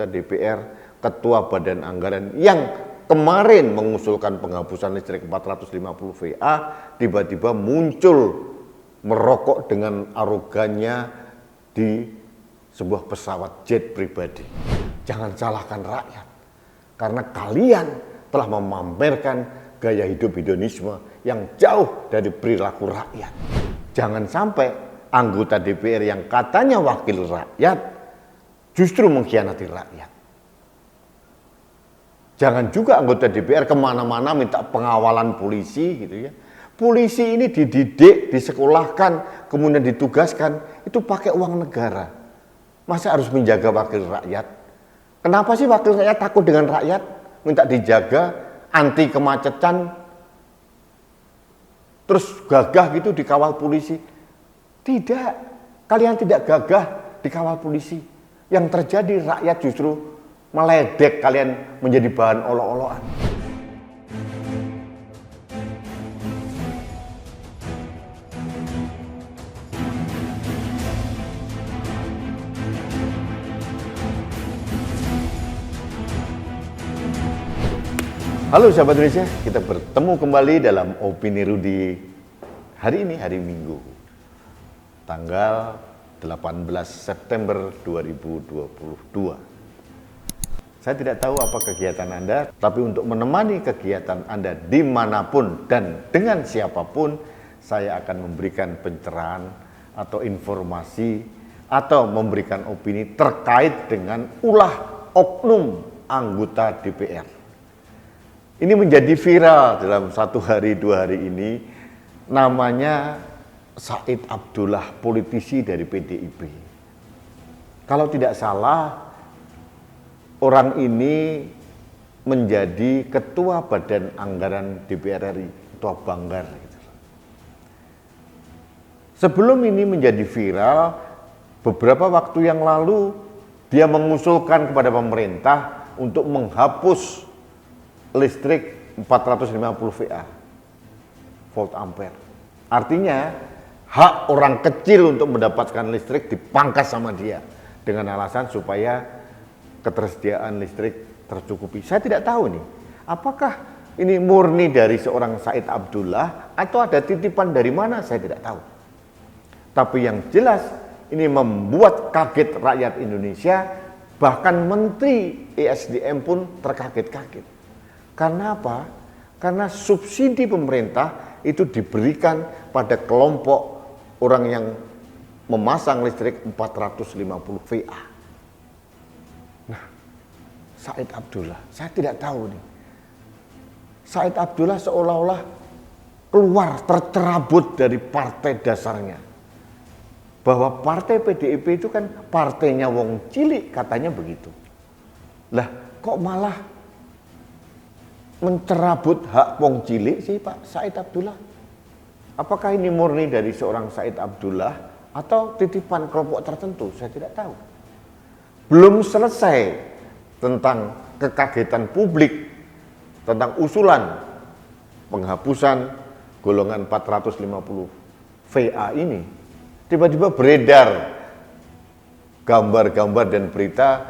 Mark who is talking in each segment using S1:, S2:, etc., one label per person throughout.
S1: anggota DPR, ketua Badan Anggaran yang kemarin mengusulkan penghapusan listrik 450 VA, tiba-tiba muncul merokok dengan arogannya di sebuah pesawat jet pribadi. Jangan salahkan rakyat, karena kalian telah memamerkan gaya hidup hedonisme yang jauh dari perilaku rakyat. Jangan sampai anggota DPR yang katanya wakil rakyat justru mengkhianati rakyat. Jangan juga anggota DPR kemana-mana minta pengawalan polisi gitu ya. Polisi ini dididik, disekolahkan, kemudian ditugaskan, itu pakai uang negara. Masa harus menjaga wakil rakyat? Kenapa sih wakil rakyat takut dengan rakyat? Minta dijaga, anti kemacetan, terus gagah gitu dikawal polisi. Tidak, kalian tidak gagah dikawal polisi. Yang terjadi rakyat justru meledek, kalian menjadi bahan olok-olokan. Halo sahabat Indonesia, kita bertemu kembali dalam Opini Rudi hari ini, hari Minggu, tanggal 18 September 2022. Saya tidak tahu apa kegiatan Anda, tapi untuk menemani kegiatan Anda dimanapun dan dengan siapapun, saya akan memberikan pencerahan atau informasi atau memberikan opini terkait dengan ulah oknum anggota DPR. Ini menjadi viral dalam 1 hari 2 hari ini, namanya Said Abdullah, politisi dari PDIP. Kalau tidak salah, orang ini menjadi ketua Badan Anggaran DPR RI, ketua Banggar. Sebelum ini menjadi viral, beberapa waktu yang lalu dia mengusulkan kepada pemerintah untuk menghapus listrik 450 VA, volt ampere. Artinya hak orang kecil untuk mendapatkan listrik dipangkas sama dia dengan alasan supaya ketersediaan listrik tercukupi. Saya tidak tahu nih, apakah ini murni dari seorang Said Abdullah atau ada titipan dari mana, saya tidak tahu. Tapi yang jelas ini membuat kaget rakyat Indonesia, bahkan Menteri ESDM pun terkaget-kaget. Karena apa? Karena subsidi pemerintah itu diberikan pada kelompok orang yang memasang listrik 450 VA. Nah, Said Abdullah, saya tidak tahu nih. Said Abdullah seolah-olah keluar, tercerabut dari partai dasarnya. Bahwa partai PDIP itu kan partainya wong cilik, katanya begitu. Lah, kok malah mencerabut hak wong cilik sih Pak Said Abdullah? Apakah ini murni dari seorang Said Abdullah atau titipan kelompok tertentu? Saya tidak tahu. Belum selesai tentang kekagetan publik tentang usulan penghapusan golongan 450 VA ini. Tiba-tiba beredar gambar-gambar dan berita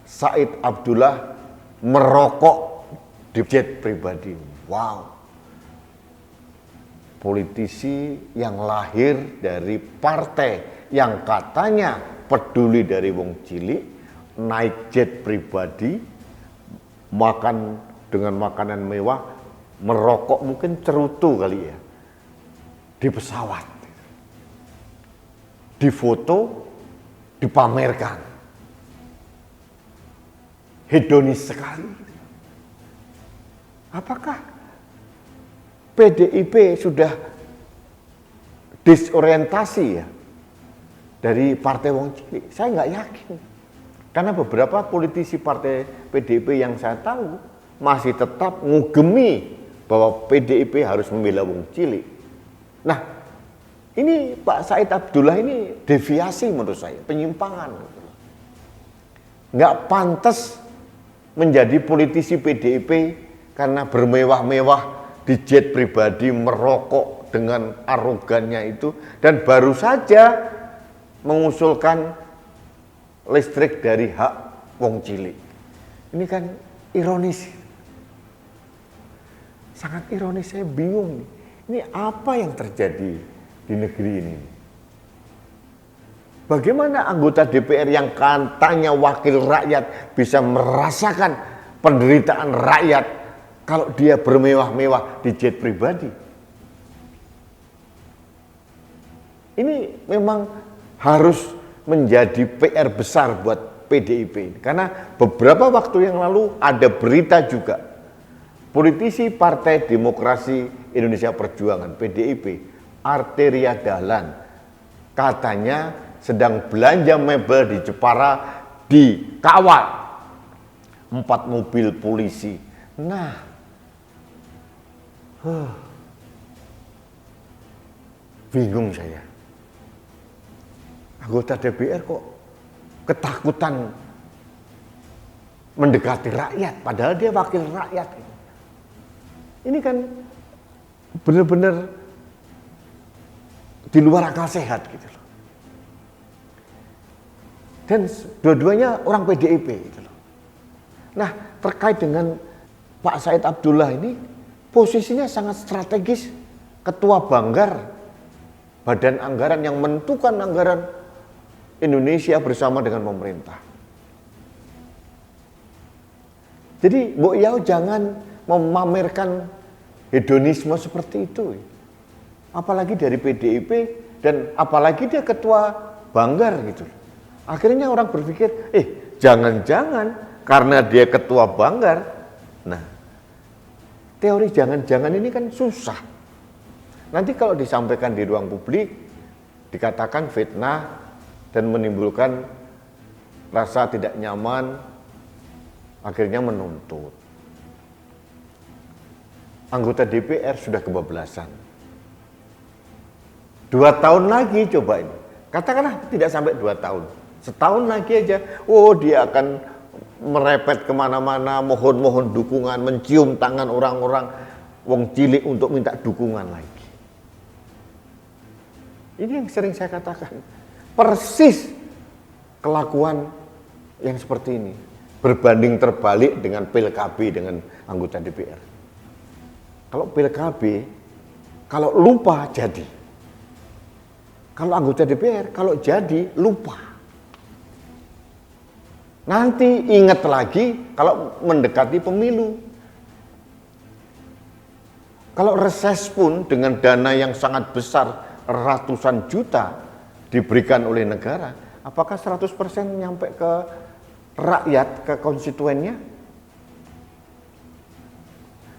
S1: Said Abdullah merokok di jet pribadi. Wow. Politisi yang lahir dari partai yang katanya peduli dari wong cilik, naik jet pribadi, makan dengan makanan mewah, merokok mungkin cerutu kali ya, di pesawat, difoto, dipamerkan, hedonis sekali. Apakah PDIP sudah disorientasi ya dari partai wong cilik? Saya nggak yakin. Karena beberapa politisi partai PDIP yang saya tahu masih tetap ngugemi bahwa PDIP harus membela wong cilik. Nah, ini Pak Said Abdullah ini deviasi menurut saya, penyimpangan. Nggak pantas menjadi politisi PDIP karena bermewah-mewah di jet pribadi, merokok dengan arogannya itu, dan baru saja mengusulkan listrik dari hak wong cilik. Ini kan ironis. Sangat ironis, saya bingung nih. Ini apa yang terjadi di negeri ini? Bagaimana anggota DPR yang katanya wakil rakyat bisa merasakan penderitaan rakyat kalau dia bermewah-mewah di jet pribadi? Ini memang harus menjadi PR besar buat PDIP. Karena beberapa waktu yang lalu ada berita juga, politisi Partai Demokrasi Indonesia Perjuangan PDIP, Arteria Dahlan, katanya sedang belanja mebel di Jepara dikawal 4 mobil polisi. Nah, bingung saya. Anggota DPR kok ketakutan mendekati rakyat, padahal dia wakil rakyat. Ini kan benar-benar di luar akal sehat gitu loh. Dan dua-duanya orang PDIP gitu loh. Nah, terkait dengan Pak Said Abdullah ini, posisinya sangat strategis, ketua Banggar, badan anggaran yang menentukan anggaran Indonesia bersama dengan pemerintah. Jadi Mbok Yao jangan memamerkan hedonisme seperti itu. Apalagi dari PDIP dan apalagi dia ketua Banggar gitu. Akhirnya orang berpikir, jangan-jangan karena dia ketua Banggar. Nah, teori jangan-jangan ini kan susah. Nanti kalau disampaikan di ruang publik, dikatakan fitnah dan menimbulkan rasa tidak nyaman, akhirnya menuntut. Anggota DPR sudah kebablasan. 2 tahun lagi coba ini. Katakanlah tidak sampai 2 tahun. Setahun lagi aja, dia akan merepet kemana-mana, mohon-mohon dukungan, mencium tangan orang-orang wong cilik untuk minta dukungan lagi. Ini yang sering saya katakan. Persis kelakuan yang seperti ini. Berbanding terbalik dengan PILKB dengan anggota DPR. Kalau PILKB, kalau lupa jadi. Kalau anggota DPR, kalau jadi lupa. Nanti ingat lagi kalau mendekati pemilu. Kalau reses pun dengan dana yang sangat besar, ratusan juta diberikan oleh negara, apakah 100% nyampe ke rakyat, ke konstituennya?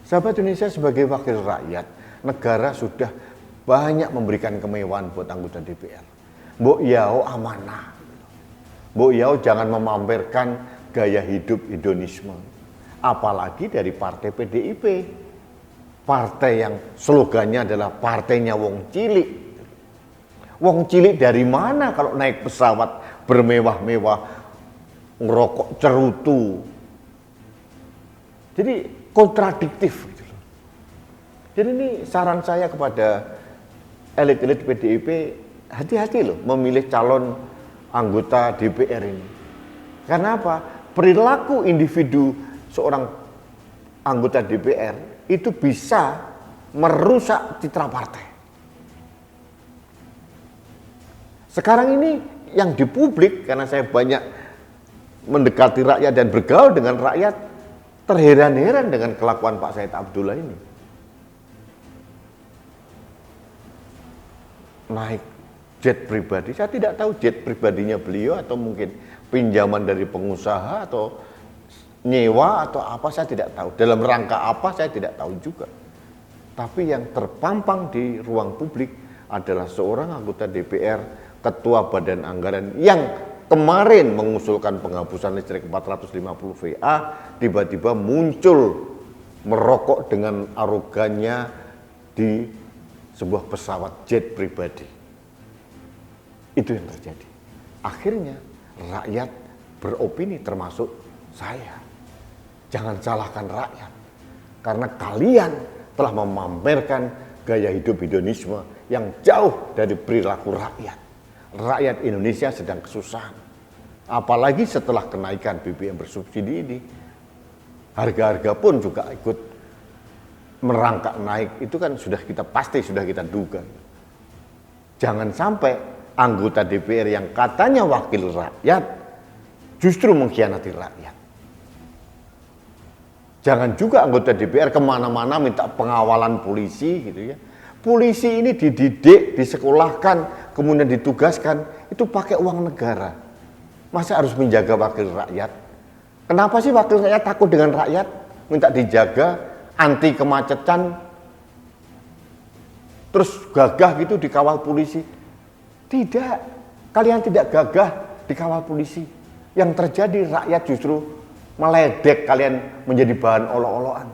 S1: Sahabat Indonesia, sebagai wakil rakyat, negara sudah banyak memberikan kemewahan buat anggota DPR. Mbok Yao amanah. Mbok Yao jangan memamerkan gaya hidup hedonisme. Apalagi dari partai PDIP. Partai yang slogannya adalah partainya wong cilik. Wong cilik dari mana kalau naik pesawat bermewah-mewah, ngerokok cerutu. Jadi kontradiktif gitu loh. Jadi ini saran saya kepada elit-elit PDIP, hati-hati loh memilih calon anggota DPR ini. Karena apa? Perilaku individu seorang anggota DPR itu bisa merusak citra partai. Sekarang ini yang di publik, karena saya banyak mendekati rakyat dan bergaul dengan rakyat, terheran-heran dengan kelakuan Pak Said Abdullah ini. Naik jet pribadi, saya tidak tahu jet pribadinya beliau atau mungkin pinjaman dari pengusaha atau nyewa atau apa, saya tidak tahu. Dalam rangka apa saya tidak tahu juga. Tapi yang terpampang di ruang publik adalah seorang anggota DPR, ketua badan anggaran yang kemarin mengusulkan penghapusan listrik 450 VA, tiba-tiba muncul merokok dengan arogannya di sebuah pesawat jet pribadi. Itu yang terjadi. Akhirnya rakyat beropini, termasuk saya. Jangan salahkan rakyat. Karena kalian telah memamerkan gaya hidup hedonisme yang jauh dari perilaku rakyat. Rakyat Indonesia sedang kesusahan. Apalagi setelah kenaikan BBM bersubsidi ini, harga-harga pun juga ikut merangkak naik. Itu kan sudah kita duga. Jangan sampai anggota DPR yang katanya wakil rakyat justru mengkhianati rakyat. Jangan juga anggota DPR kemana-mana minta pengawalan polisi gitu ya. Polisi ini dididik, disekolahkan, kemudian ditugaskan, itu pakai uang negara. Masa harus menjaga wakil rakyat? Kenapa sih wakil rakyat takut dengan rakyat? Minta dijaga, anti kemacetan, terus gagah gitu dikawal polisi. Tidak, kalian tidak gagah dikawal polisi. Yang terjadi rakyat justru meledek, kalian menjadi bahan olok-olokan.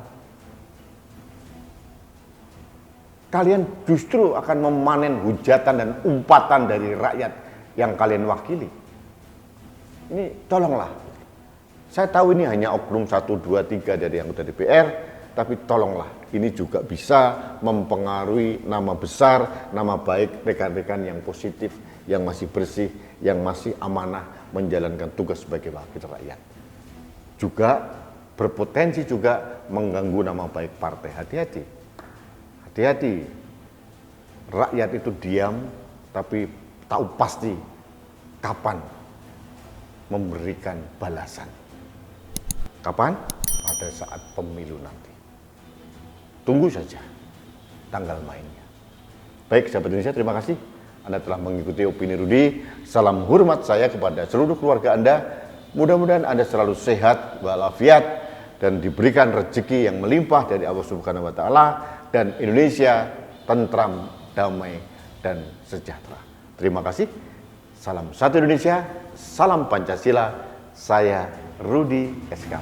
S1: Kalian justru akan memanen hujatan dan umpatan dari rakyat yang kalian wakili. Ini tolonglah. Saya tahu ini hanya oknum 1, 2, 3 dari anggota DPR, tapi tolonglah. Ini juga bisa mempengaruhi nama besar, nama baik rekan-rekan yang positif, yang masih bersih, yang masih amanah menjalankan tugas sebagai wakil rakyat. Juga berpotensi juga mengganggu nama baik partai. Hati-hati. Hati-hati, rakyat itu diam, tapi tahu pasti kapan memberikan balasan. Kapan? Pada saat pemilu nanti. Tunggu saja tanggal mainnya. Baik, sahabat Indonesia, terima kasih Anda telah mengikuti Opini Rudi. Salam hormat saya kepada seluruh keluarga Anda. Mudah-mudahan Anda selalu sehat, walafiat, dan diberikan rezeki yang melimpah dari Allah Subhanahu wa Ta'ala, dan Indonesia tentram, damai, dan sejahtera. Terima kasih. Salam satu Indonesia, salam Pancasila. Saya Rudi SK.